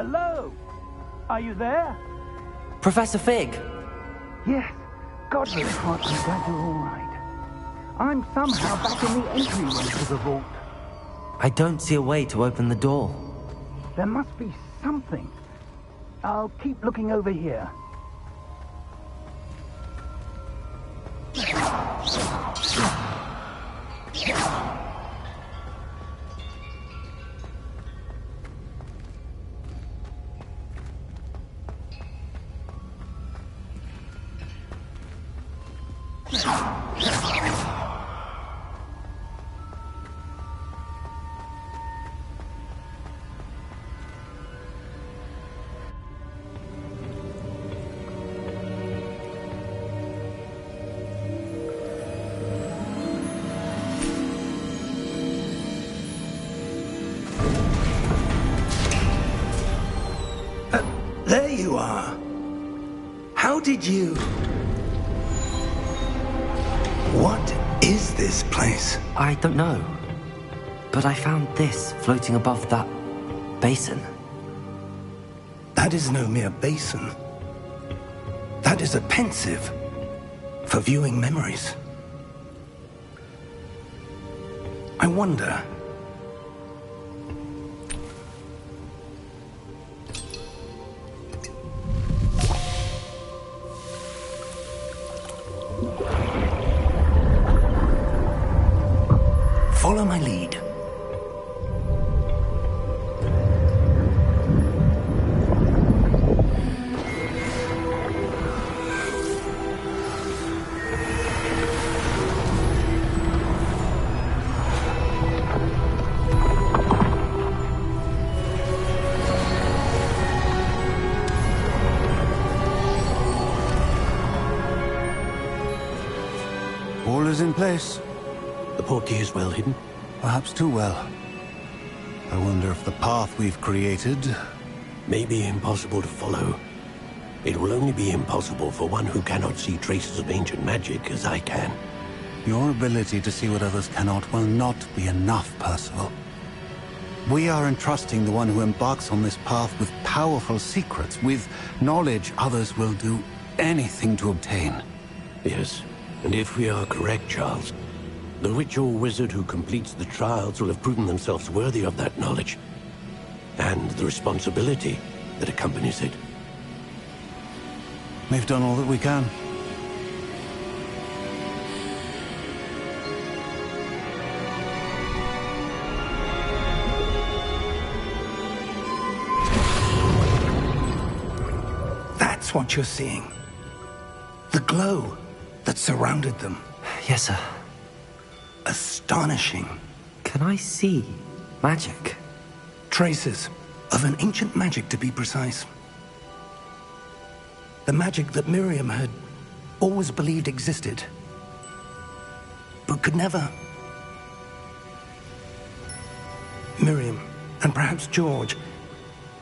Hello? Are you there? Professor Fig! Yes. God knows what. I'm glad you're all right. I'm somehow back in the entryway to the vault. I don't see a way to open the door. There must be something. I'll keep looking over here. There you are. How did you... What is this place? I don't know. But I found this floating above that basin. That is no mere basin. That is a pensive for viewing memories. I wonder... Follow my lead. All is in place. The portkey is well hidden? Perhaps too well. I wonder if the path we've created... may be impossible to follow. It will only be impossible for one who cannot see traces of ancient magic as I can. Your ability to see what others cannot will not be enough, Percival. We are entrusting the one who embarks on this path with powerful secrets, with knowledge others will do anything to obtain. Yes, and if we are correct, Charles, the witch or wizard who completes the trials will have proven themselves worthy of that knowledge, and the responsibility that accompanies it. We've done all that we can. That's what you're seeing. The glow that surrounded them. Yes, sir. Astonishing. Can I see magic? Traces of an ancient magic, to be precise. The magic that Miriam had always believed existed, but could never. Miriam, and perhaps George,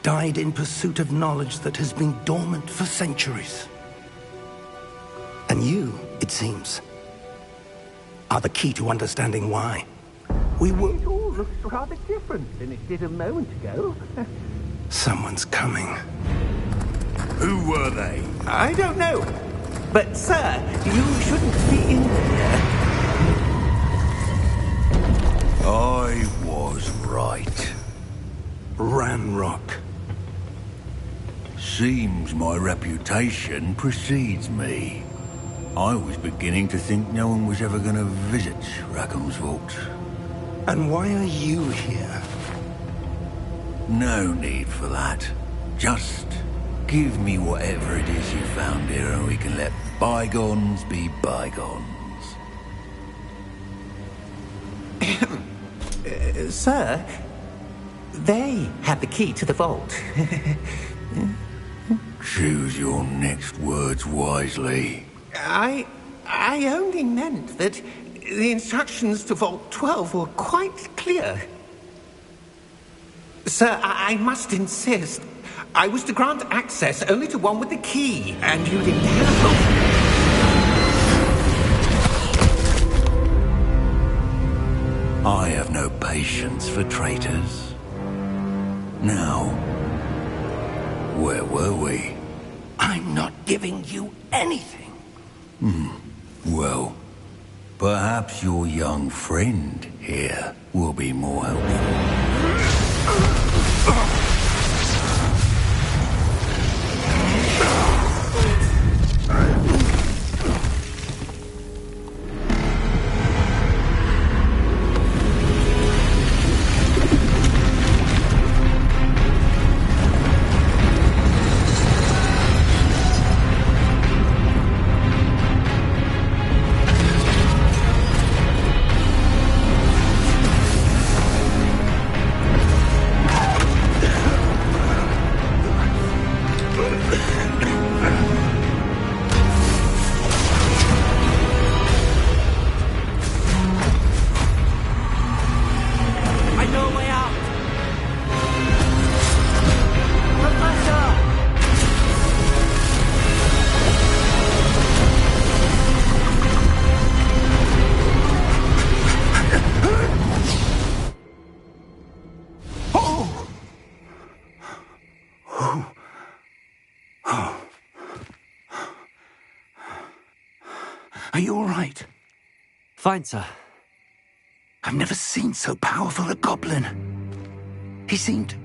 died in pursuit of knowledge that has been dormant for centuries. And you, it seems, are the key to understanding why. We were... It all looks rather different than it did a moment ago. Someone's coming. Who were they? I don't know. But, sir, you shouldn't be in here. I was right. Ranrock. Seems my reputation precedes me. I was beginning to think no one was ever going to visit Rackham's vault. And why are you here? No need for that. Just give me whatever it is you found here and we can let bygones be bygones. Sir, they have the key to the vault. Choose your next words wisely. I only meant that the instructions to Vault 12 were quite clear. Sir, I must insist. I was to grant access only to one with the key, and you didn't have them. I have no patience for traitors. Now, Where were we? I'm not giving you anything. Well, perhaps your young friend here will be more helpful. Are you all right? Fine, sir. I've never seen so powerful a goblin. He seemed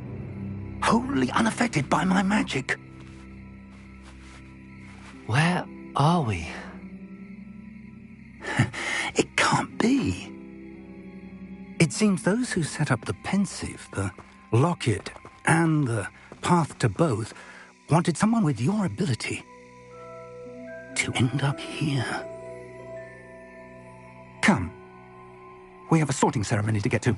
wholly unaffected by my magic. Where are we? It can't be. It seems those who set up the pensive, the locket, and the path to both wanted someone with your ability to end up here. Come. We have a sorting ceremony to get to.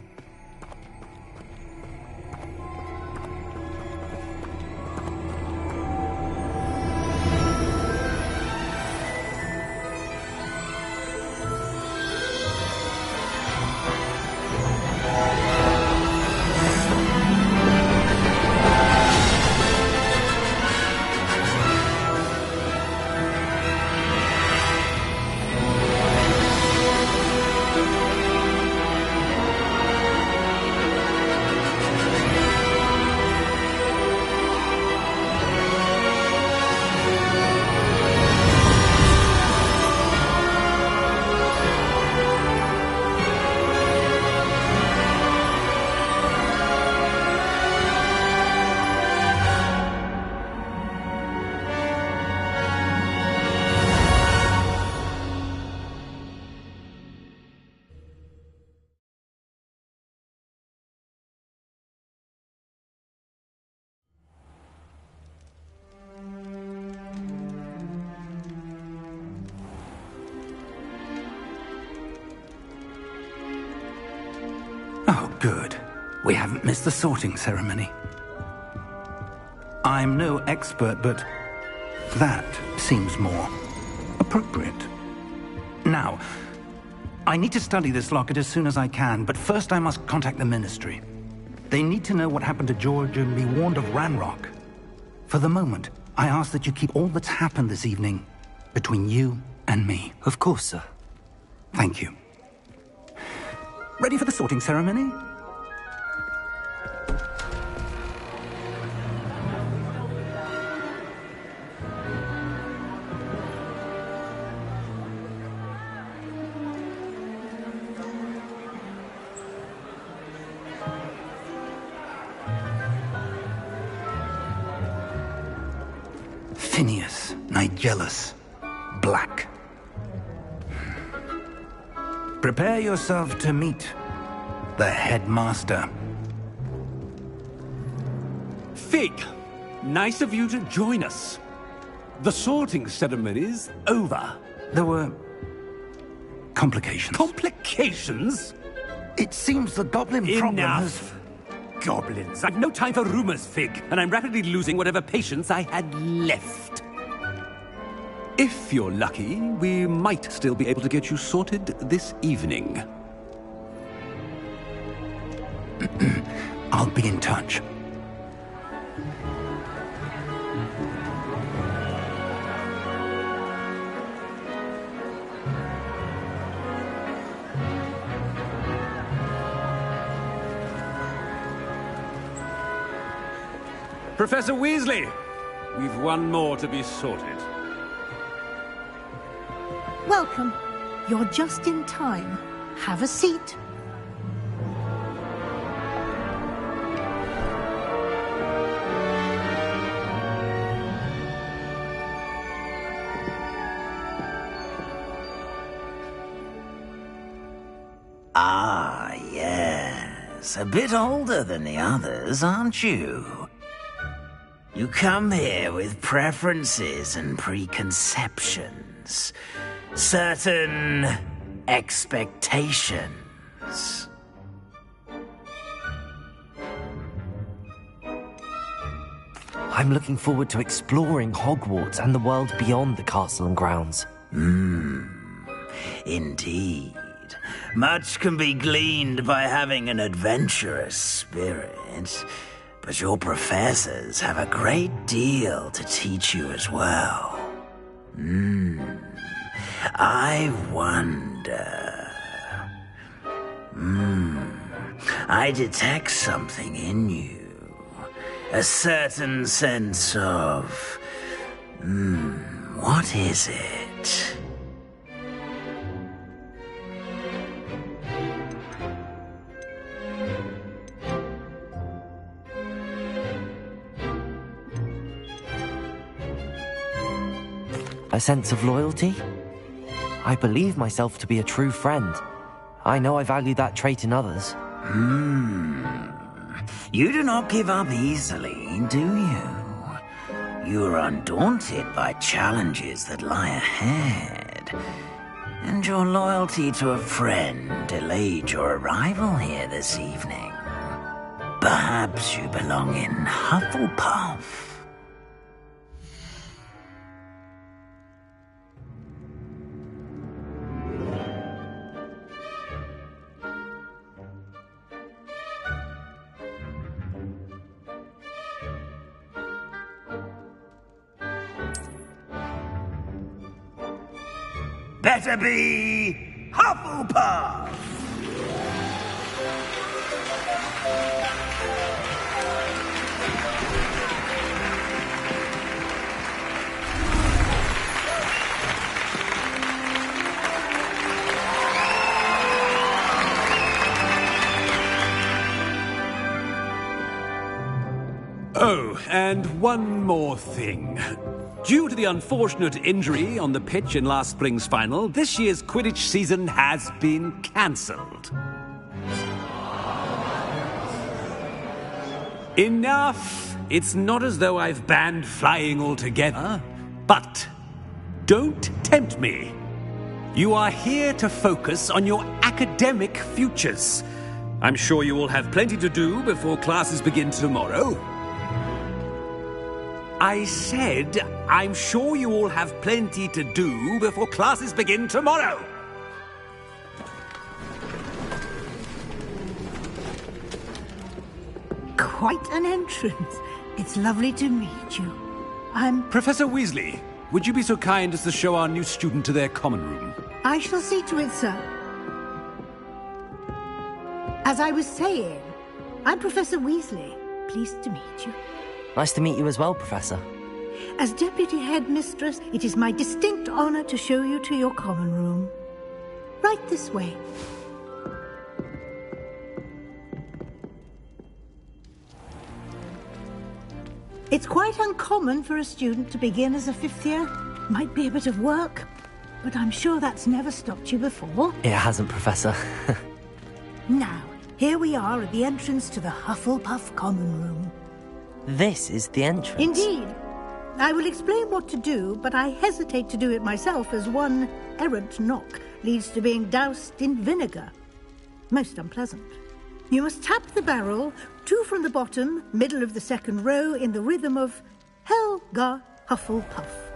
Oh, good. We haven't missed the sorting ceremony. I'm no expert, but that seems more appropriate. Now, I need to study this locket as soon as I can, but first I must contact the Ministry. They need to know what happened to George and be warned of Ranrock. For the moment, I ask that you keep all that's happened this evening between you and me. Of course, sir. Thank you. Ready for the sorting ceremony? Phineas, Nigellus, Black. Prepare yourself to meet the headmaster. Fig, nice of you to join us. The sorting ceremony's over. There were complications. Complications? It seems the goblin problem has... Enough. Goblins. I've no time for rumors, Fig, and I'm rapidly losing whatever patience I had left. If you're lucky, we might still be able to get you sorted this evening. I'll be in touch. Professor Weasley, we've one more to be sorted. Welcome. You're just in time. Have a seat. Ah, yes. A bit older than the others, aren't you? You come here with preferences and preconceptions. Certain expectations. I'm looking forward to exploring Hogwarts and the world beyond the castle and grounds. Indeed. Much can be gleaned by having an adventurous spirit, but your professors have a great deal to teach you as well. I wonder... I detect something in you. A certain sense of... what is it? A sense of loyalty? I believe myself to be a true friend. I know I value that trait in others. You do not give up easily, do you? You are undaunted by challenges that lie ahead. And your loyalty to a friend delayed your arrival here this evening. Perhaps you belong in Hufflepuff. Better be Hufflepuff! Oh, and one more thing. Due to the unfortunate injury on the pitch in last spring's final, this year's Quidditch season has been cancelled. Enough! It's not as though I've banned flying altogether. But don't tempt me. You are here to focus on your academic futures. I'm sure you will have plenty to do before classes begin tomorrow. I said, I'm sure you all have plenty to do before classes begin tomorrow. Quite an entrance. It's lovely to meet you. I'm... Professor Weasley, would you be so kind as to show our new student to their common room? I shall see to it, sir. As I was saying, I'm Professor Weasley. Pleased to meet you. Nice to meet you as well, Professor. As Deputy Headmistress, it is my distinct honor to show you to your common room. Right this way. It's quite uncommon for a student to begin as a fifth year. Might be a bit of work, but I'm sure that's never stopped you before. It hasn't, Professor. Now, here we are at the entrance to the Hufflepuff Common Room. This is the entrance? Indeed. I will explain what to do, but I hesitate to do it myself as one errant knock leads to being doused in vinegar. Most unpleasant. You must tap the barrel, 2 from the bottom, middle of the second row, in the rhythm of Helga Hufflepuff.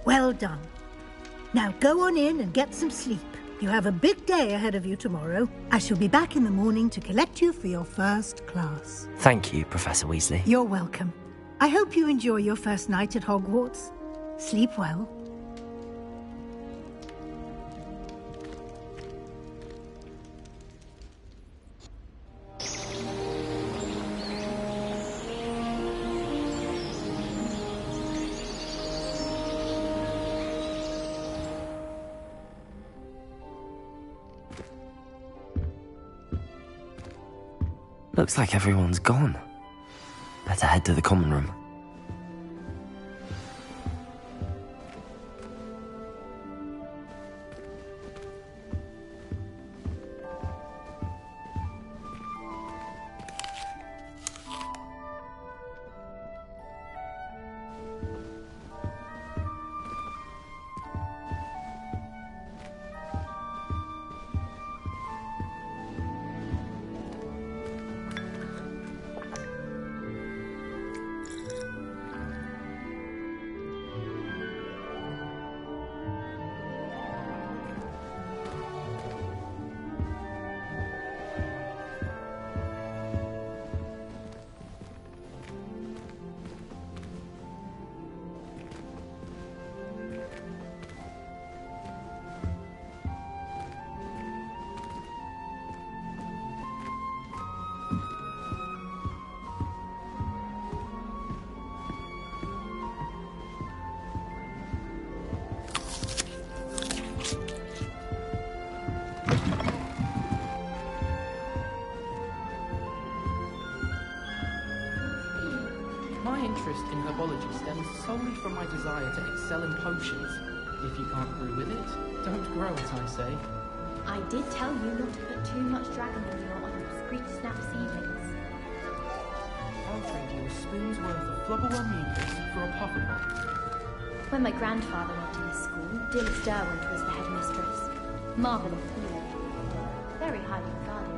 Well done. Now go on in and get some sleep. You have a big day ahead of you tomorrow. I shall be back in the morning to collect you for your first class. Thank you, Professor Weasley. You're welcome. I hope you enjoy your first night at Hogwarts. Sleep well. Looks like everyone's gone. Better head to the common room. My interest in herbology stems solely from my desire to excel in potions. If you can't brew with it, don't grow it, I say. I did tell you not to put too much dragon oil on your Screech Snap seedlings. I'll trade you a spoon's worth of flubberworm mucus for a Pufferball. When my grandfather went to this school, Dilys Derwent was the headmistress. Marvellous healer. Very highly regarded.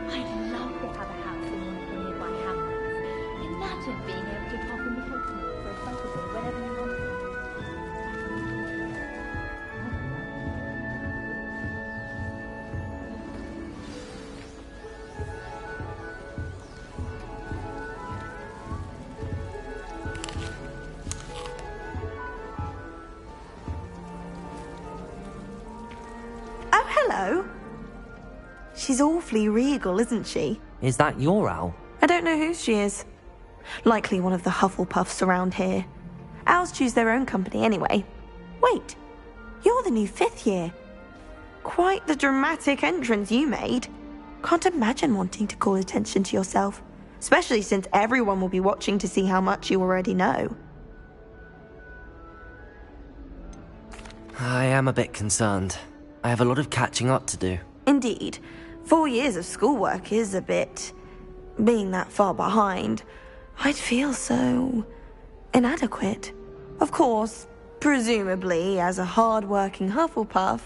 I'd love to have a house in one of the nearby hamlets. Imagine being able to pop in the postman for a Pufferball whenever you wanted. Hello. She's awfully regal, isn't she? Is that your owl? I don't know who she is. Likely one of the Hufflepuffs around here. Owls choose their own company anyway. Wait, you're the new 5th year. Quite the dramatic entrance you made. Can't imagine wanting to call attention to yourself, especially since everyone will be watching to see how much you already know. I am a bit concerned. I have a lot of catching up to do. Indeed. 4 years of schoolwork is a bit... being that far behind, I'd feel so... inadequate. Of course, presumably, as a hard-working Hufflepuff,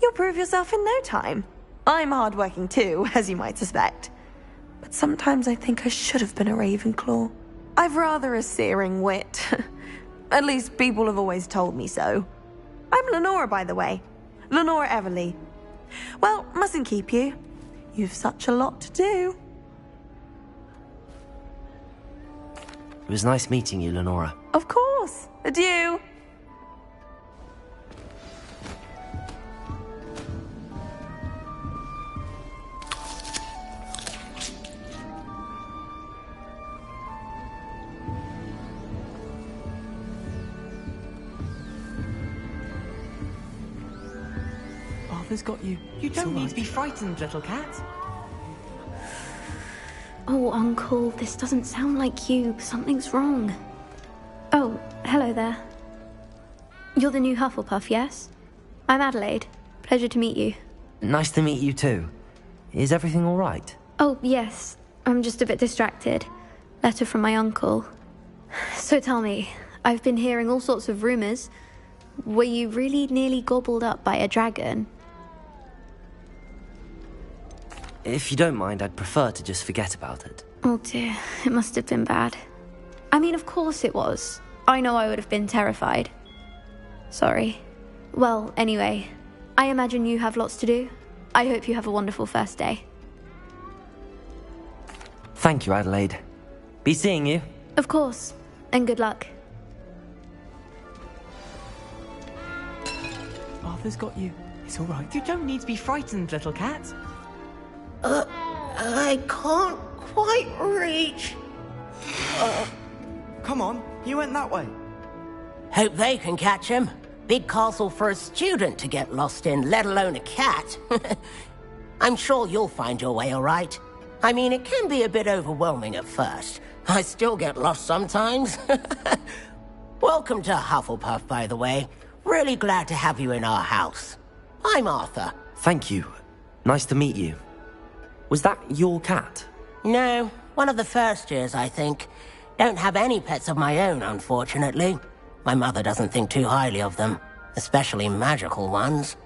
you'll prove yourself in no time. I'm hard-working too, as you might suspect. But sometimes I think I should have been a Ravenclaw. I've rather a searing wit. At least people have always told me so. I'm Lenora, by the way. Lenora Everly. Well, mustn't keep you. You've such a lot to do. It was nice meeting you, Lenora. Of course. Adieu. Arthur's got you. You don't need to be frightened, little cat. Oh, Uncle, this doesn't sound like you. Something's wrong. Oh, hello there. You're the new Hufflepuff, yes? I'm Adelaide. Pleasure to meet you. Nice to meet you too. Is everything all right? Oh, yes. I'm just a bit distracted. Letter from my uncle. So tell me, I've been hearing all sorts of rumours. Were you really nearly gobbled up by a dragon? If you don't mind, I'd prefer to just forget about it. Oh dear, it must have been bad. I mean, of course it was. I know I would have been terrified. Sorry. Well, anyway, I imagine you have lots to do. I hope you have a wonderful first day. Thank you, Adelaide. Be seeing you. Of course. And good luck. Arthur's got you. It's all right. You don't need to be frightened, little cat. I can't quite reach. Come on, you went that way. Hope they can catch him. Big castle for a student to get lost in, let alone a cat. I'm sure you'll find your way all right. I mean, it can be a bit overwhelming at first. I still get lost sometimes. Welcome to Hufflepuff, by the way. Really glad to have you in our house. I'm Arthur. Thank you. Nice to meet you. Was that your cat? No, one of the first years, I think. Don't have any pets of my own, unfortunately. My mother doesn't think too highly of them, especially magical ones.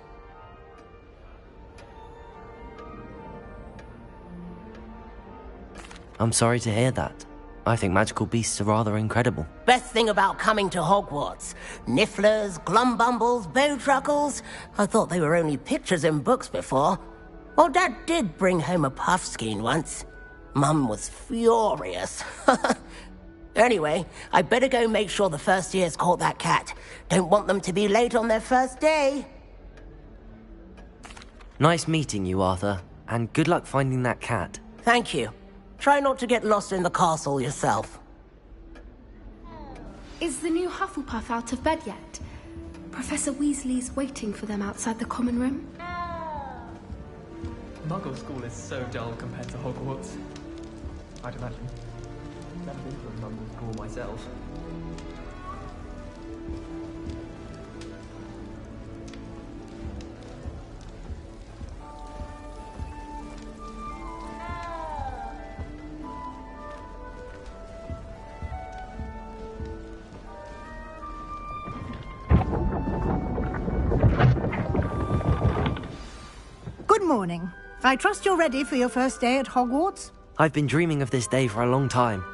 I'm sorry to hear that. I think magical beasts are rather incredible. Best thing about coming to Hogwarts. Nifflers, glumbumbles, bowtruckles. I thought they were only pictures in books before. Well, Dad did bring home a puffskein once. Mum was furious. Anyway, I better go make sure the first years caught that cat. Don't want them to be late on their first day. Nice meeting you, Arthur. And good luck finding that cat. Thank you. Try not to get lost in the castle yourself. Is the new Hufflepuff out of bed yet? Professor Weasley's waiting for them outside the common room. Muggle school is so dull compared to Hogwarts. I'd imagine. Never been to a Muggle school myself. Good morning. I trust you're ready for your first day at Hogwarts? I've been dreaming of this day for a long time.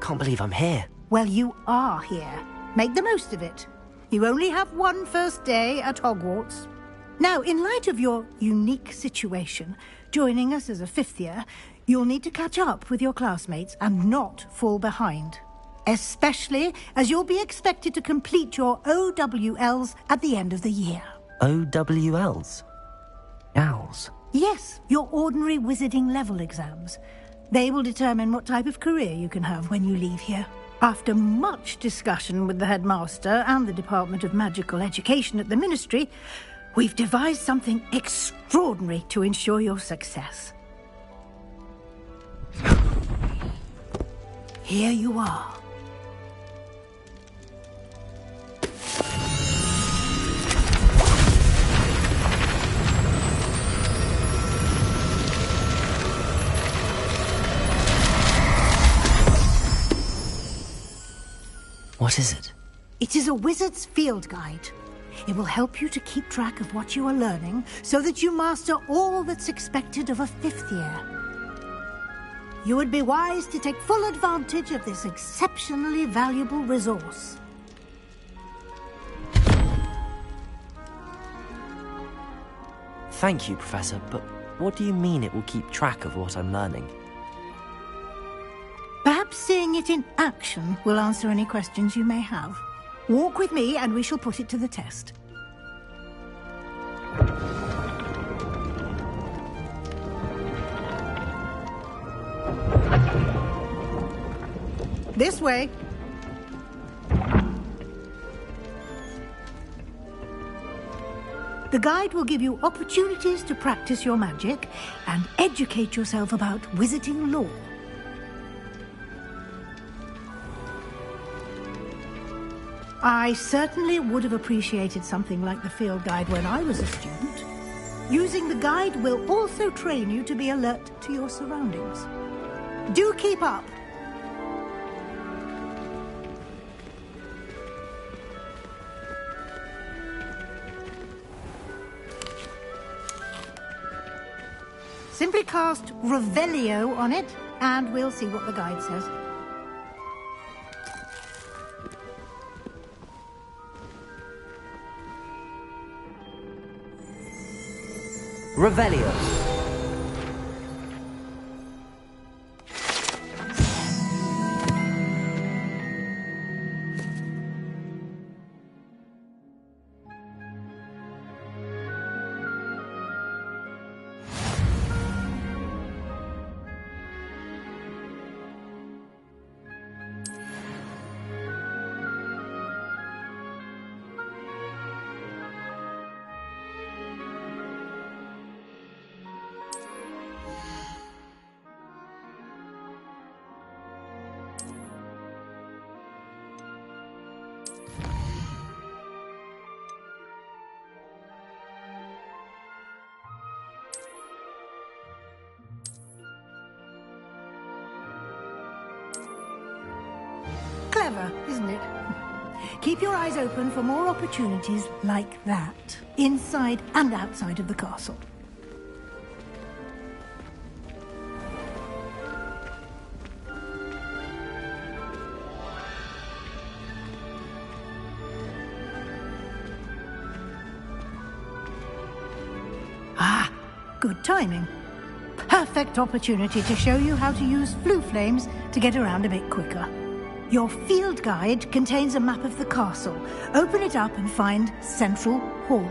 Can't believe I'm here. Well, you are here. Make the most of it. You only have one first day at Hogwarts. Now, in light of your unique situation, joining us as a fifth year, you'll need to catch up with your classmates and not fall behind. Especially as you'll be expected to complete your OWLs at the end of the year. OWLs? Owls? Yes, your ordinary wizarding level exams. They will determine what type of career you can have when you leave here. After much discussion with the headmaster and the Department of Magical Education at the Ministry, we've devised something extraordinary to ensure your success. Here you are. What is it? It is a wizard's field guide. It will help you to keep track of what you are learning so that you master all that's expected of a fifth year. You would be wise to take full advantage of this exceptionally valuable resource. Thank you, Professor, but what do you mean it will keep track of what I'm learning? Perhaps seeing it in action will answer any questions you may have. Walk with me and we shall put it to the test. This way. The guide will give you opportunities to practice your magic and educate yourself about wizarding lore. I certainly would have appreciated something like the field guide when I was a student. Using the guide will also train you to be alert to your surroundings. Do keep up. Simply cast Revelio on it, and we'll see what the guide says. Revelio. Clever, isn't it? Keep your eyes open for more opportunities like that, inside and outside of the castle. Ah, good timing. Perfect opportunity to show you how to use flue flames to get around a bit quicker. Your field guide contains a map of the castle. Open it up and find Central Hall.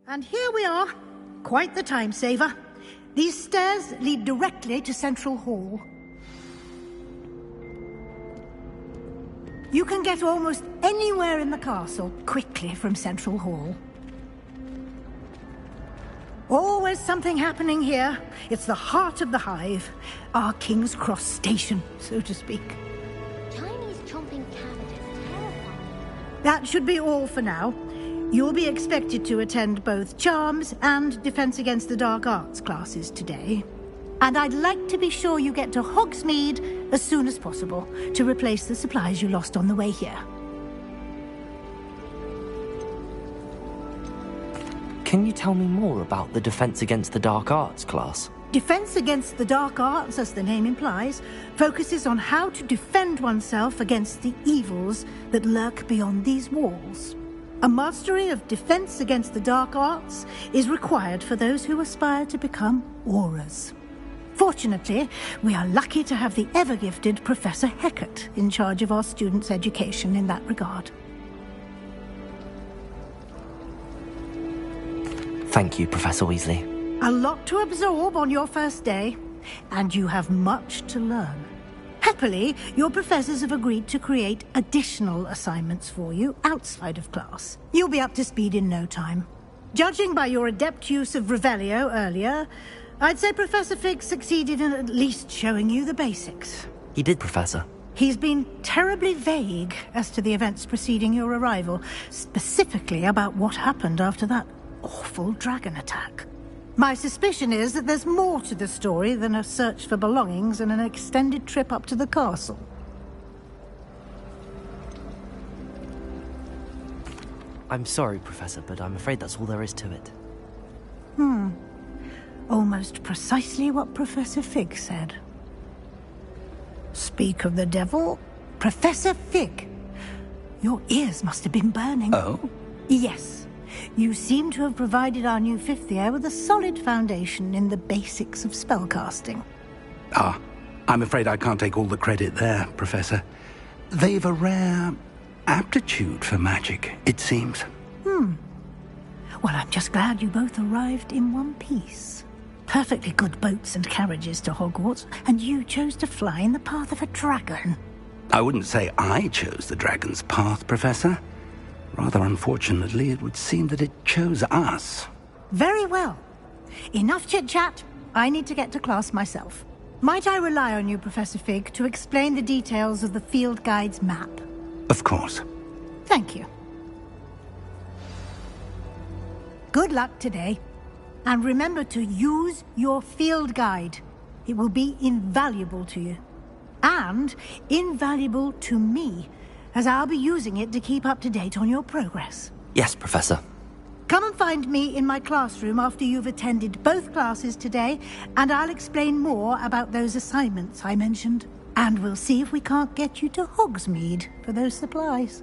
And here we are. Quite the time saver. These stairs lead directly to Central Hall. You can get almost anywhere in the castle quickly from Central Hall. Always something happening here. It's the heart of the hive. Our King's Cross station, so to speak. Chinese chomping cabbages, terrifying. That should be all for now. You'll be expected to attend both Charms and Defense Against the Dark Arts classes today. And I'd like to be sure you get to Hogsmeade as soon as possible to replace the supplies you lost on the way here. Can you tell me more about the Defense Against the Dark Arts class? Defense Against the Dark Arts, as the name implies, focuses on how to defend oneself against the evils that lurk beyond these walls. A mastery of Defense Against the Dark Arts is required for those who aspire to become Aurors. Fortunately, we are lucky to have the ever-gifted Professor Hecat in charge of our students' education in that regard. Thank you, Professor Weasley. A lot to absorb on your first day, and you have much to learn. Happily, your professors have agreed to create additional assignments for you outside of class. You'll be up to speed in no time. Judging by your adept use of Revelio earlier, I'd say Professor Fig succeeded in at least showing you the basics. He did, Professor. He's been terribly vague as to the events preceding your arrival, specifically about what happened after that awful dragon attack. My suspicion is that there's more to the story than a search for belongings and an extended trip up to the castle. I'm sorry, Professor, but I'm afraid that's all there is to it. Almost precisely what Professor Fig said. Speak of the devil, Professor Fig. Your ears must have been burning. Oh? Yes. You seem to have provided our new fifth year with a solid foundation in the basics of spellcasting. Ah, I'm afraid I can't take all the credit there, Professor. They've a rare aptitude for magic, it seems. Well, I'm just glad you both arrived in one piece. Perfectly good boats and carriages to Hogwarts, and you chose to fly in the path of a dragon. I wouldn't say I chose the dragon's path, Professor. Rather unfortunately, it would seem that it chose us. Very well. Enough chit-chat. I need to get to class myself. Might I rely on you, Professor Fig, to explain the details of the field guide's map? Of course. Thank you. Good luck today. And remember to use your field guide. It will be invaluable to you. And invaluable to me, as I'll be using it to keep up to date on your progress. Yes, Professor. Come and find me in my classroom after you've attended both classes today, and I'll explain more about those assignments I mentioned. And we'll see if we can't get you to Hogsmeade for those supplies.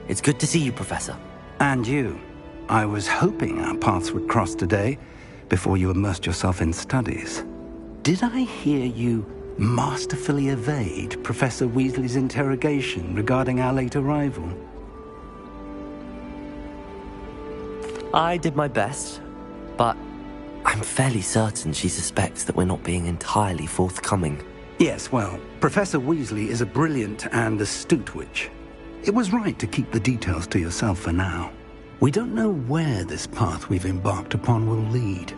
It's good to see you, Professor. And you. I was hoping our paths would cross today, before you immersed yourself in studies. Did I hear you masterfully evade Professor Weasley's interrogation regarding our late arrival? I did my best, but I'm fairly certain she suspects that we're not being entirely forthcoming. Yes, well, Professor Weasley is a brilliant and astute witch. It was right to keep the details to yourself for now. We don't know where this path we've embarked upon will lead.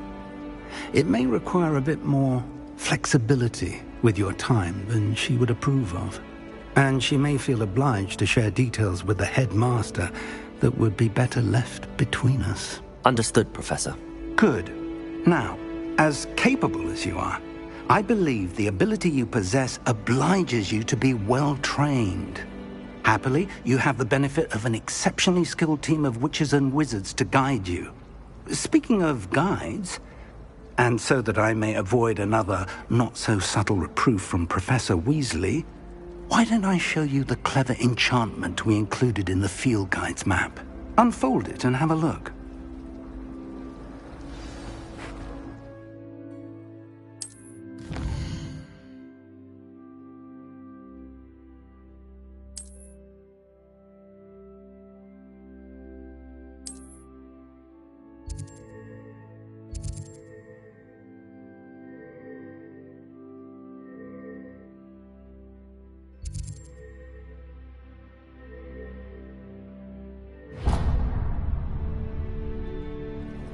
It may require a bit more flexibility with your time than she would approve of. And she may feel obliged to share details with the headmaster that would be better left between us. Understood, Professor. Good. Now, as capable as you are, I believe the ability you possess obliges you to be well trained. Happily, you have the benefit of an exceptionally skilled team of witches and wizards to guide you. Speaking of guides, and so that I may avoid another not-so-subtle reproof from Professor Weasley, why don't I show you the clever enchantment we included in the field guide's map? Unfold it and have a look.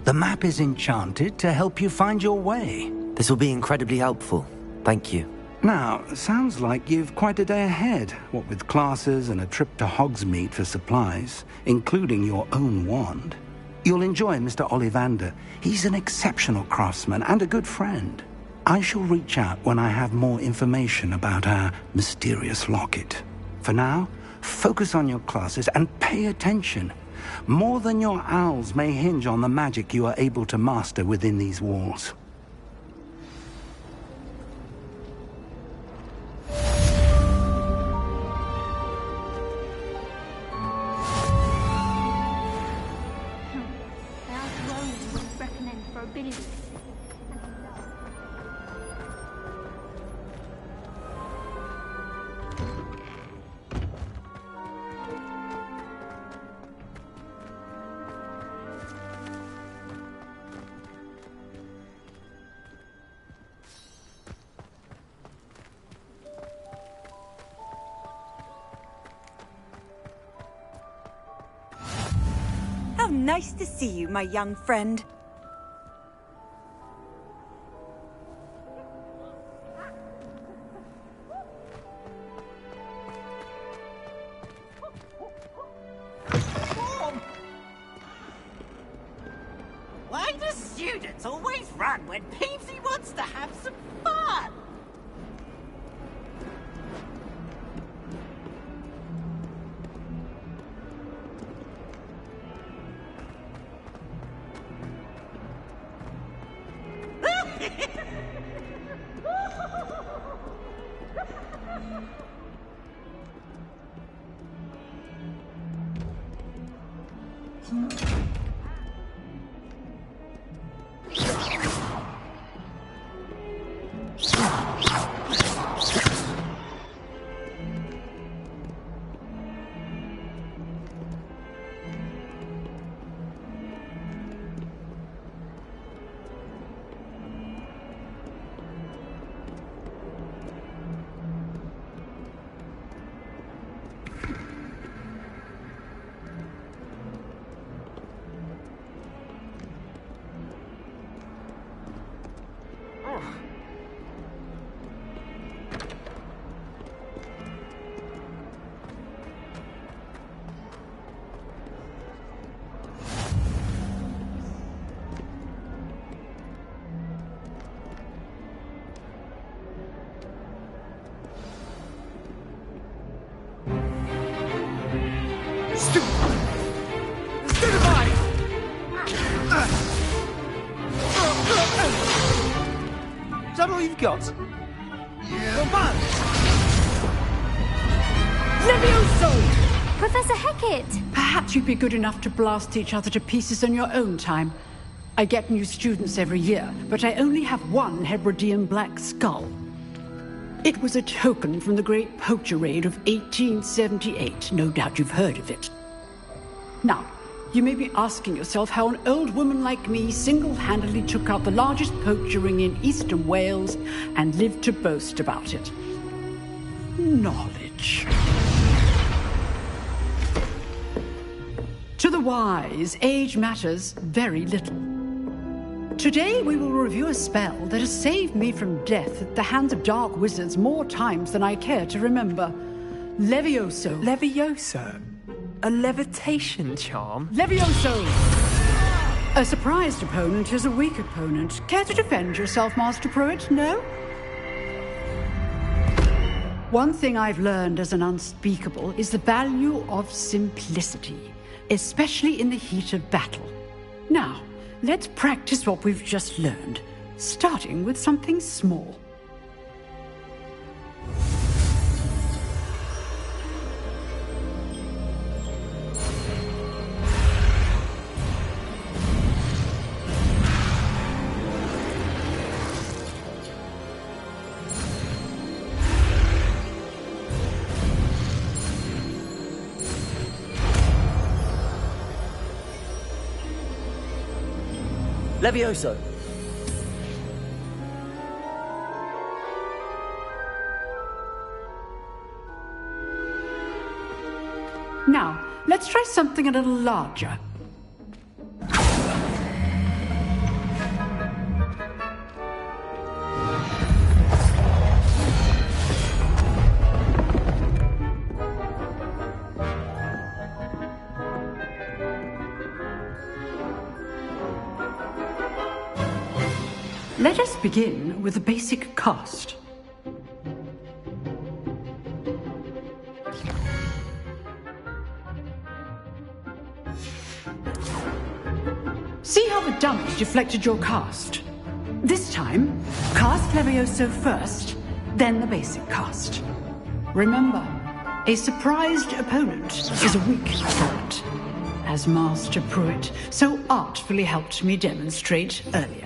The map is enchanted to help you find your way. This will be incredibly helpful. Thank you. Now, sounds like you've quite a day ahead, what with classes and a trip to Hogsmeade for supplies, including your own wand. You'll enjoy Mr. Ollivander. He's an exceptional craftsman and a good friend. I shall reach out when I have more information about our mysterious locket. For now, focus on your classes and pay attention. More than your owls may hinge on the magic you are able to master within these walls. Nice to see you, my young friend. Why do students always run when Peevesy wants to have some fun? Is that all you've got? Come on! Levioso! Professor Hecat! Perhaps you'd be good enough to blast each other to pieces in your own time. I get new students every year, but I only have one Hebridean black skull. It was a token from the Great Poacher Raid of 1878. No doubt you've heard of it. Now, you may be asking yourself how an old woman like me single-handedly took out the largest poacher ring in eastern Wales and lived to boast about it. Knowledge. To the wise, age matters very little. Today we will review a spell that has saved me from death at the hands of dark wizards more times than I care to remember. Levioso. Levioso? A levitation charm? Levioso! A surprised opponent is a weak opponent. Care to defend yourself, Master Pruitt? No? One thing I've learned as an unspeakable is the value of simplicity, especially in the heat of battle. Now, let's practice what we've just learned, starting with something small. Levioso. Now, let's try something a little larger. Let us begin with the basic cast. See how the dummy deflected your cast? This time, cast Levioso first, then the basic cast. Remember, a surprised opponent is a weak opponent, as Master Pruitt so artfully helped me demonstrate earlier.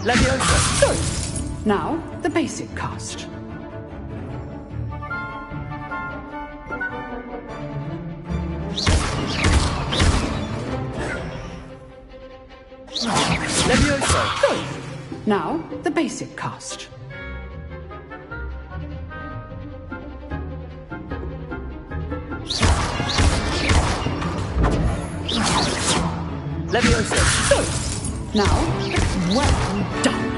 Leviosa! Good. Now, the basic cast. Leviosa! Good. Now, the basic cast. Leviosa! Good. Now, well done.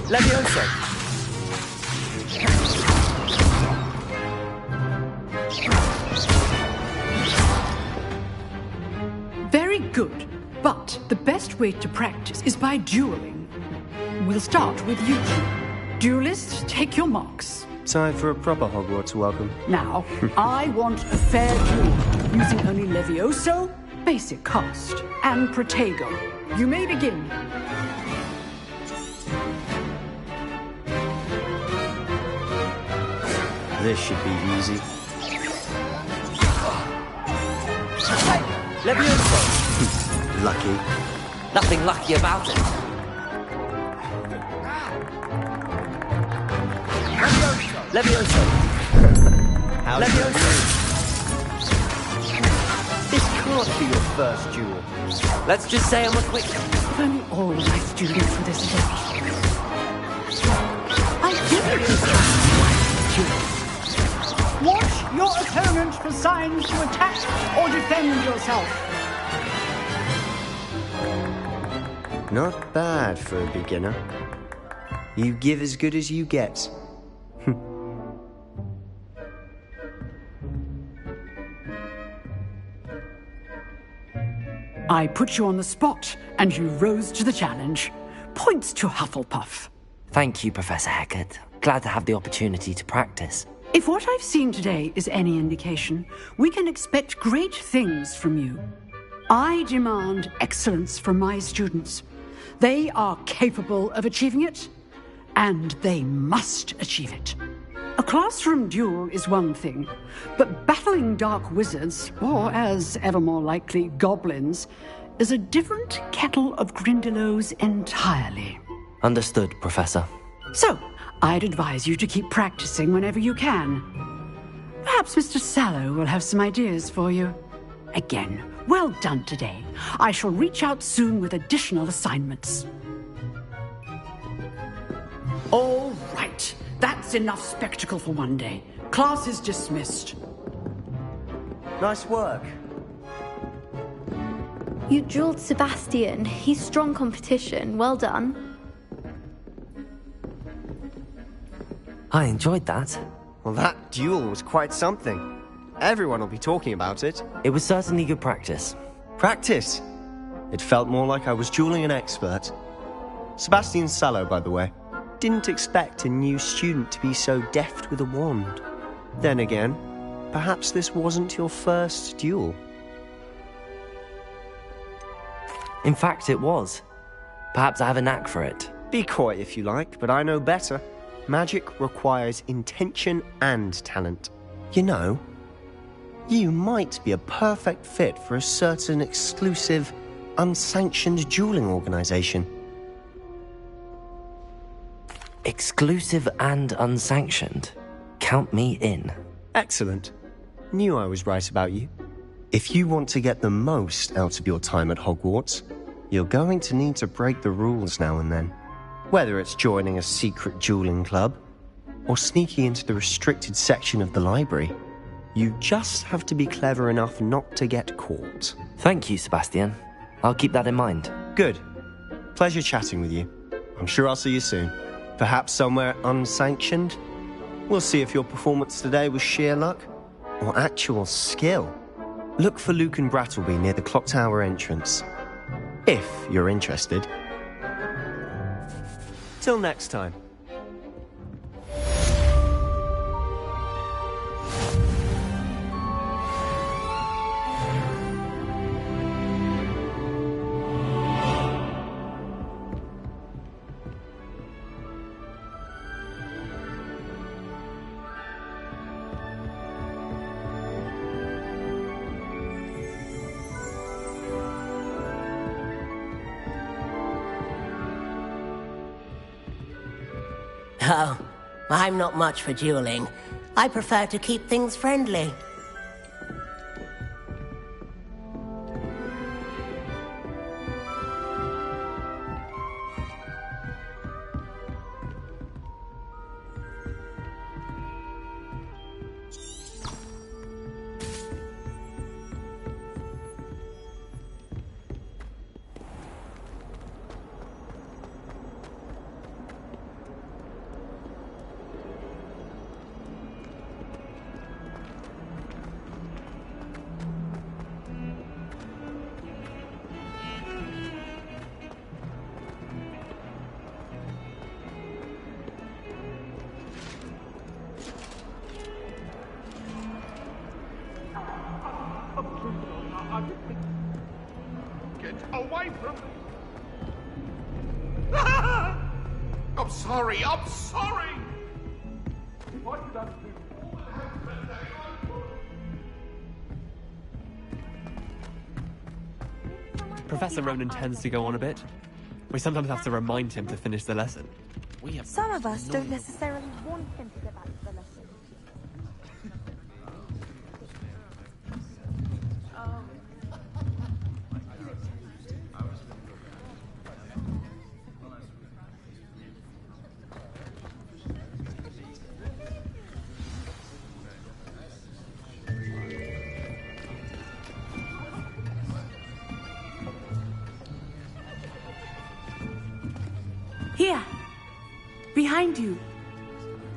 Leviosa! Very good. But the best way to practice is by dueling. We'll start with you two. Duelists, take your marks. Time for a proper Hogwarts welcome. Now, I want a fair duel, using only Levioso, basic cast, and Protego. You may begin. This should be easy. Leviosa! Lucky. Nothing lucky about it. Leviosa! How's Leviosa! This can't be your first duel. Let's just say I'm a quick... If only all my students were this adept. I do. Watch your opponent for signs to attack or defend yourself. Not bad for a beginner. You give as good as you get. I put you on the spot, and you rose to the challenge. Points to Hufflepuff. Thank you, Professor Hecat. Glad to have the opportunity to practice. If what I've seen today is any indication, we can expect great things from you. I demand excellence from my students. They are capable of achieving it, and they must achieve it. A classroom duel is one thing, but battling dark wizards, or as ever more likely, goblins, is a different kettle of Grindylows entirely. Understood, Professor. So, I'd advise you to keep practicing whenever you can. Perhaps Mr. Sallow will have some ideas for you. Again, well done today. I shall reach out soon with additional assignments. All right. That's enough spectacle for one day. Class is dismissed. Nice work. You dueled Sebastian. He's strong competition. Well done. I enjoyed that. Well, that duel was quite something. Everyone will be talking about it. It was certainly good practice. Practice? It felt more like I was dueling an expert. Sebastian Sallow, by the way. Didn't expect a new student to be so deft with a wand. Then again, perhaps this wasn't your first duel. In fact, it was. Perhaps I have a knack for it. Be coy if you like, but I know better. Magic requires intention and talent. You know, you might be a perfect fit for a certain exclusive, unsanctioned dueling organization. Exclusive and unsanctioned. Count me in. Excellent. Knew I was right about you. If you want to get the most out of your time at Hogwarts, you're going to need to break the rules now and then. Whether it's joining a secret dueling club, or sneaking into the restricted section of the library, you just have to be clever enough not to get caught. Thank you, Sebastian. I'll keep that in mind. Good. Pleasure chatting with you. I'm sure I'll see you soon. Perhaps somewhere unsanctioned? We'll see if your performance today was sheer luck or actual skill. Look for Luke and Brattleby near the clock tower entrance. If you're interested. Till next time. Oh, I'm not much for dueling. I prefer to keep things friendly. Get away from me! I'm sorry, I'm sorry! If I could undo all the happened that Professor Ronan tends to go on a bit. We sometimes have to remind him to finish the lesson. Some of us don't necessarily want him to get back to the lesson. Here, behind you.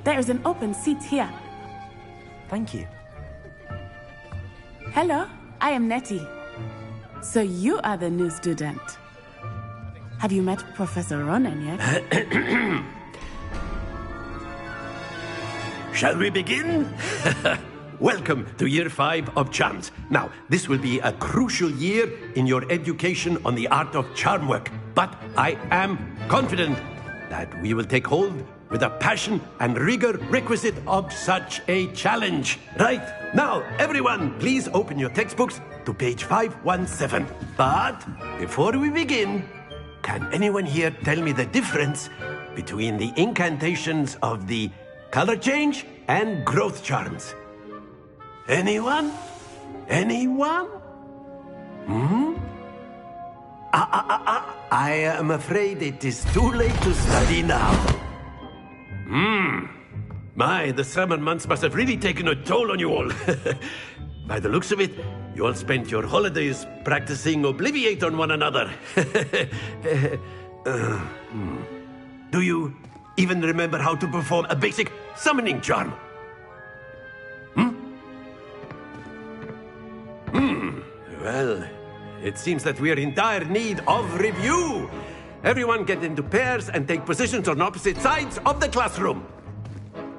There is an open seat here. Thank you. Hello, I am Nettie. So you are the new student. Have you met Professor Ronan yet? Shall we begin? Welcome to Year 5 of Charms. Now, this will be a crucial year in your education on the art of charm work. But I am confident that we will take hold with the passion and rigor requisite of such a challenge. Right, now, everyone, please open your textbooks to page 517. But before we begin, can anyone here tell me the difference between the incantations of the color change and growth charms? Anyone? Anyone? I am afraid it is too late to study now. My, the summer months must have really taken a toll on you all. By the looks of it, you all spent your holidays practicing Obliviate on one another. Do you even remember how to perform a basic summoning charm? Well, it seems that we are in dire need of review. Everyone get into pairs and take positions on opposite sides of the classroom.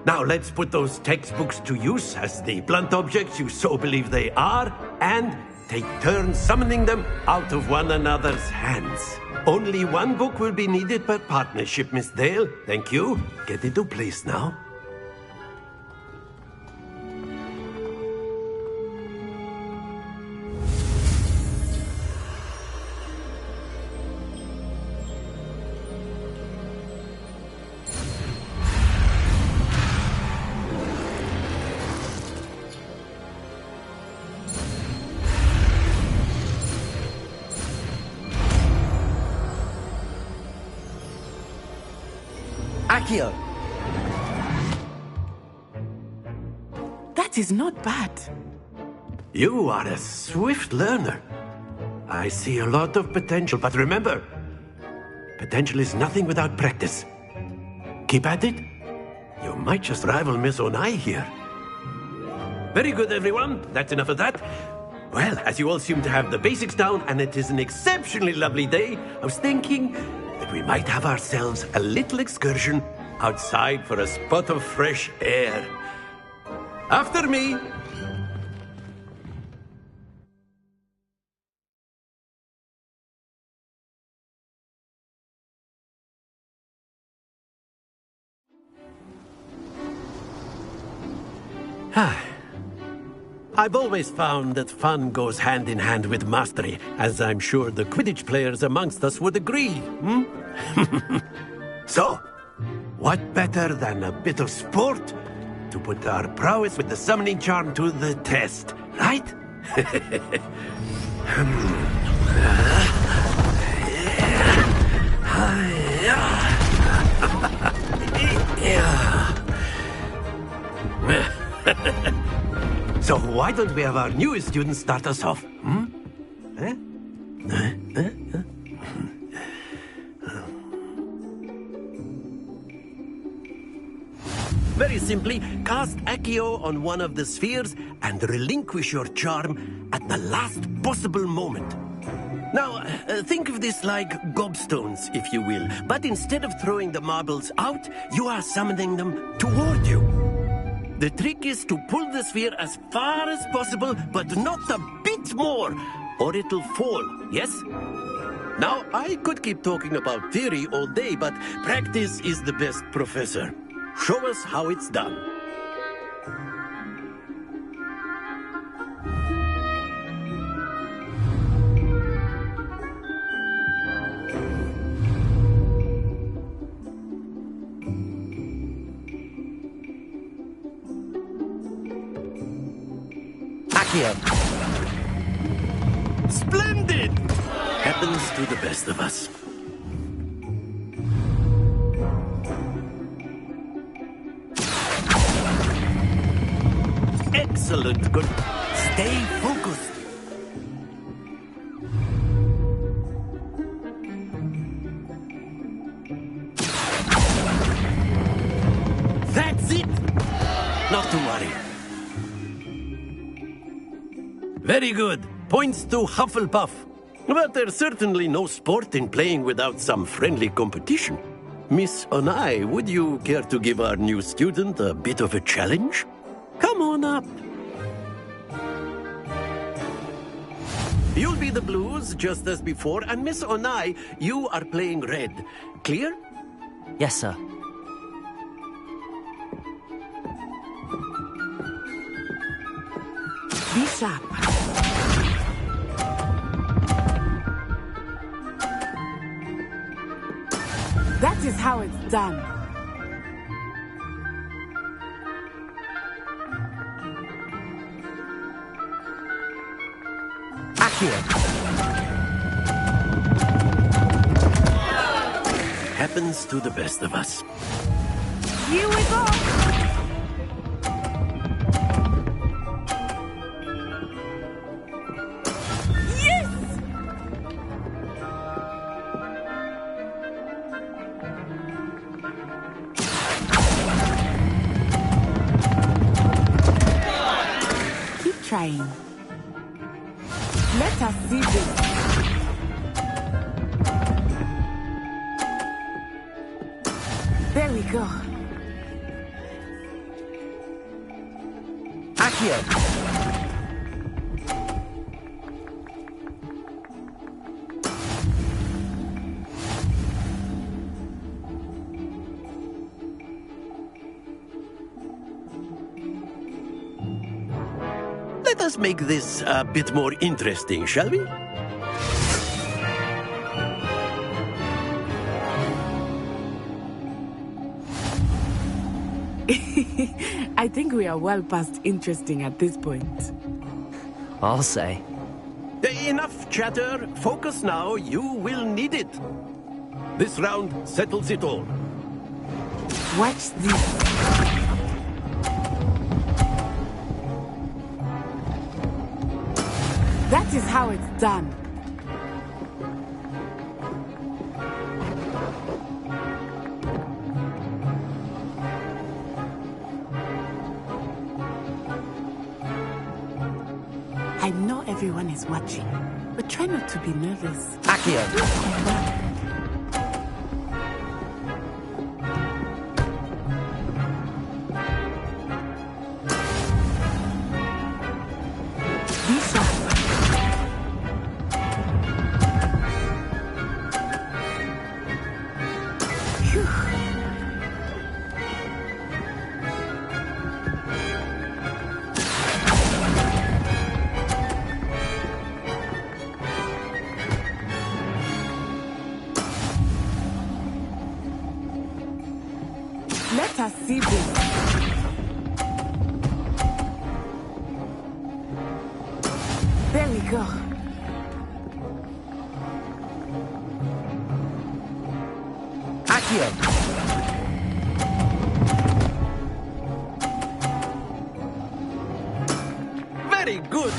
Now let's put those textbooks to use as the blunt objects you so believe they are, and take turns summoning them out of one another's hands. Only one book will be needed per partnership, Miss Dale. Thank you. Get into place now. Akio. That is not bad. You are a swift learner. I see a lot of potential, but remember, potential is nothing without practice. Keep at it. You might just rival Miss Onai here. Very good, everyone. That's enough of that. Well, as you all seem to have the basics down, and it is an exceptionally lovely day, I was thinking that we might have ourselves a little excursion outside for a spot of fresh air. After me. I've always found that fun goes hand in hand with mastery, as I'm sure the Quidditch players amongst us would agree. So, What better than a bit of sport to put our prowess with the summoning charm to the test, right? So why don't we have our newest student start us off? Very simply, cast Accio on one of the spheres and relinquish your charm at the last possible moment. Now, think of this like gobstones, if you will. But instead of throwing the marbles out, you are summoning them toward you. The trick is to pull the sphere as far as possible, but not a bit more, or it'll fall, yes? Now, I could keep talking about theory all day, but practice is the best professor. Show us how it's done. Accio. Splendid! Happens to the best of us. Excellent. Good. Stay focused. That's it. Not to worry. Very good. Points to Hufflepuff. But there's certainly no sport in playing without some friendly competition. Miss Onai, would you care to give our new student a bit of a challenge? Come on up. You'll be the blues, just as before, and Miss Onai, you are playing red. Clear? Yes, sir. Be sharp. That is how it's done. Accio. Happens to the best of us. Here we go. Trying. Let us see this. There we go. Accio. Let us make this a bit more interesting, shall we? I think we are well past interesting at this point. I'll say. Enough chatter. Focus now. You will need it. This round settles it all. Watch this. That is how it's done. I know everyone is watching, but try not to be nervous. Accio. Let us see this. There we go. Accio! Very good!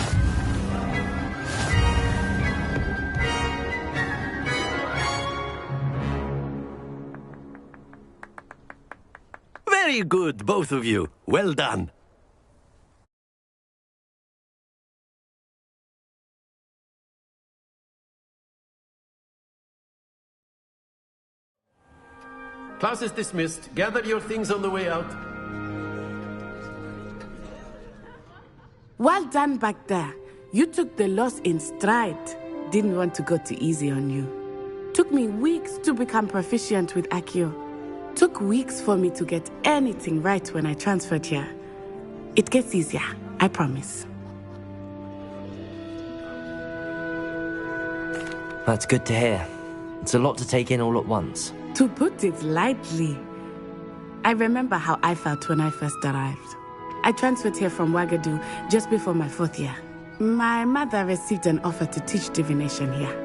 Very good, both of you. Well done. Class is dismissed. Gather your things on the way out. Well done back there. You took the loss in stride. Didn't want to go too easy on you. Took me weeks to become proficient with Accio. Took weeks for me to get anything right when I transferred here. It gets easier, I promise. That's good to hear. It's a lot to take in all at once. To put it lightly, I remember how I felt when I first arrived. I transferred here from Wagadu just before my 4th year. My mother received an offer to teach divination here.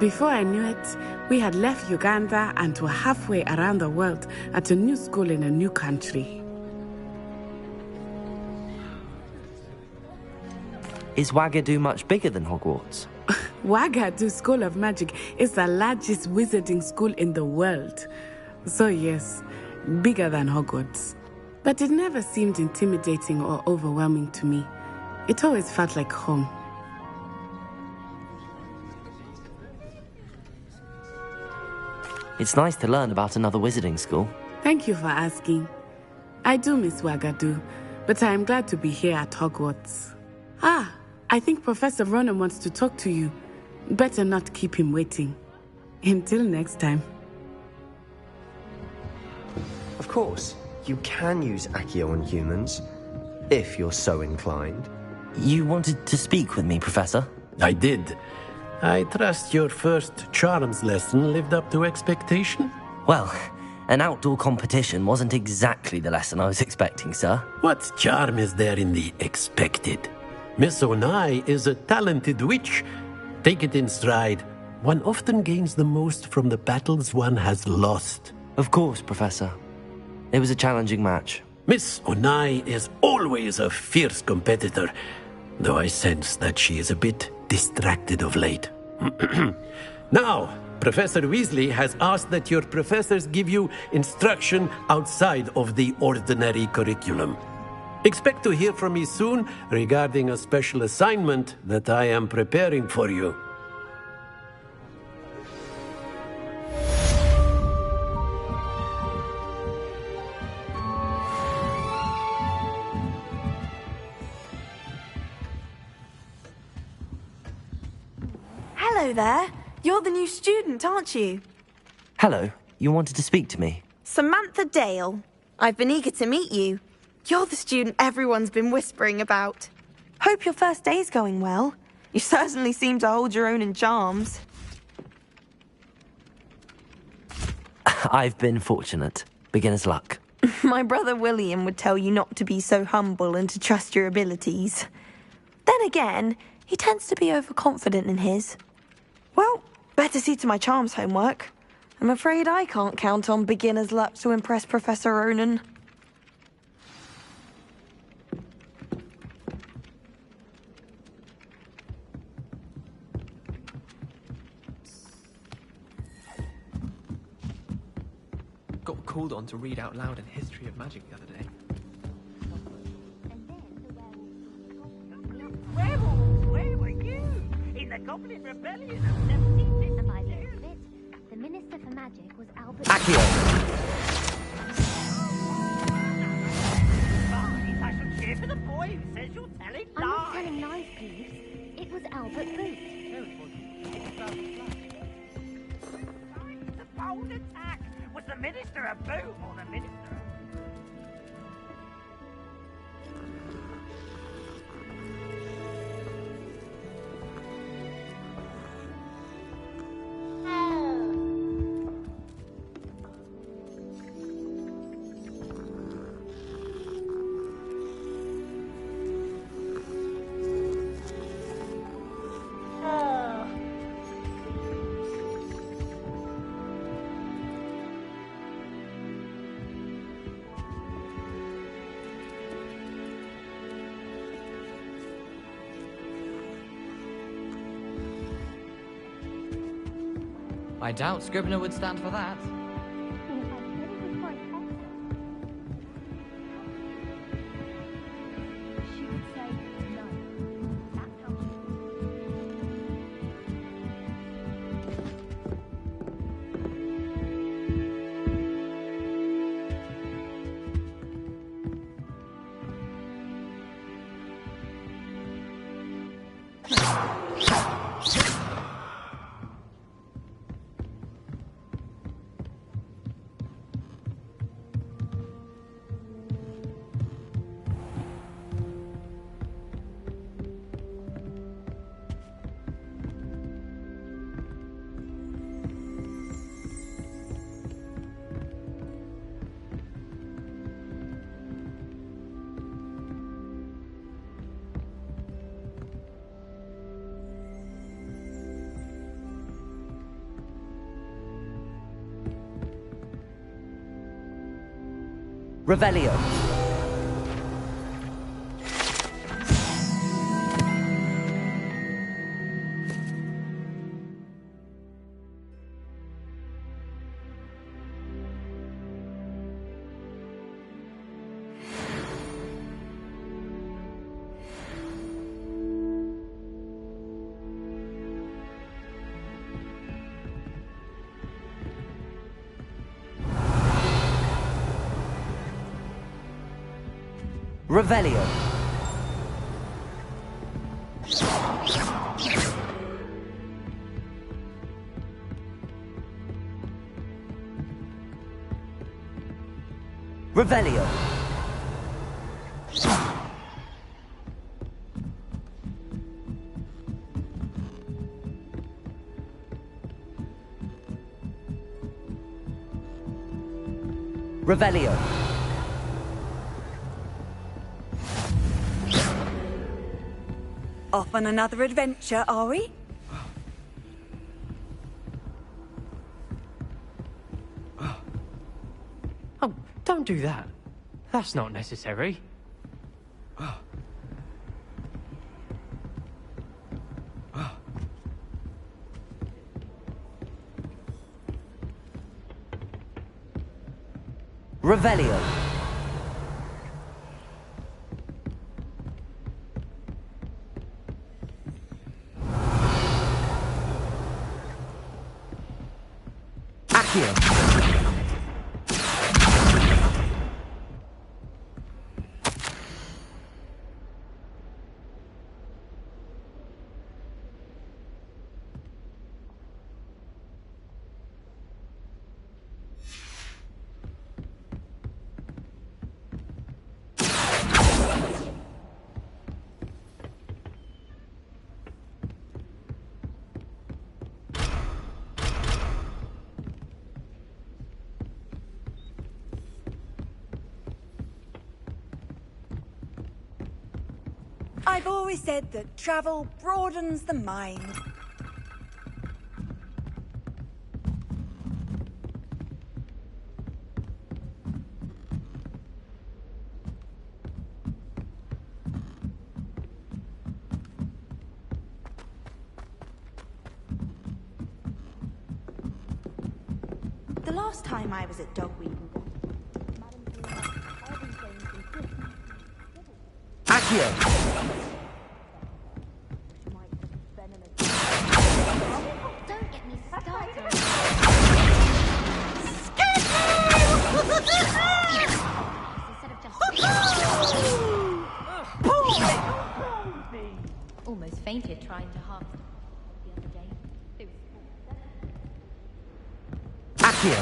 Before I knew it, we had left Uganda and were halfway around the world at a new school in a new country. Is Wagadu much bigger than Hogwarts? Wagadu School of Magic is the largest wizarding school in the world. So yes, bigger than Hogwarts. But it never seemed intimidating or overwhelming to me. It always felt like home. It's nice to learn about another wizarding school. Thank you for asking. I do miss Wagadu, but I am glad to be here at Hogwarts. I think Professor Ronan wants to talk to you. Better not keep him waiting. Until next time. Of course, you can use Accio on humans, if you're so inclined. You wanted to speak with me, Professor? I did. I trust your first charms lesson lived up to expectation? Well, an outdoor competition wasn't exactly the lesson I was expecting, sir. What charm is there in the expected? Miss Onai is a talented witch. Take it in stride. One often gains the most from the battles one has lost. Of course, Professor. It was a challenging match. Miss Onai is always a fierce competitor, though I sense that she is a bit distracted of late. Now, Professor Weasley has asked that your professors give you instruction outside of the ordinary curriculum. Expect to hear from me soon regarding a special assignment that I am preparing for you. Hello there. You're the new student, aren't you? Hello. You wanted to speak to me? Samantha Dale. I've been eager to meet you. You're the student everyone's been whispering about. Hope your first day's going well. You certainly seem to hold your own in charms. I've been fortunate. Beginner's luck. My brother William would tell you not to be so humble and to trust your abilities. Then again, he tends to be overconfident in his. Well, better see to my charms homework. I'm afraid I can't count on beginner's luck to impress Professor Ronan. Got called on to read out loud a history of magic the other day. Where were you? In the Goblin Rebellion of 1752? And by the end of it, the Minister for Magic was Albert... Accio! I should cheer for the boy who says you're telling lies. I'm not telling lies, Peeves. It was Albert Booth. The bold attack. Was the Minister a boom or the Minister I doubt Scrivener would stand for that. Revelio. Revelio. Revelio. Revelio. Off on another adventure, are we? Oh, don't do that. That's not necessary. Revelio. Accio. I've always said that travel broadens the mind. The last time I was at Dogweed. Accio. Don't get me started. Almost fainted trying to harvest the other day. Accio.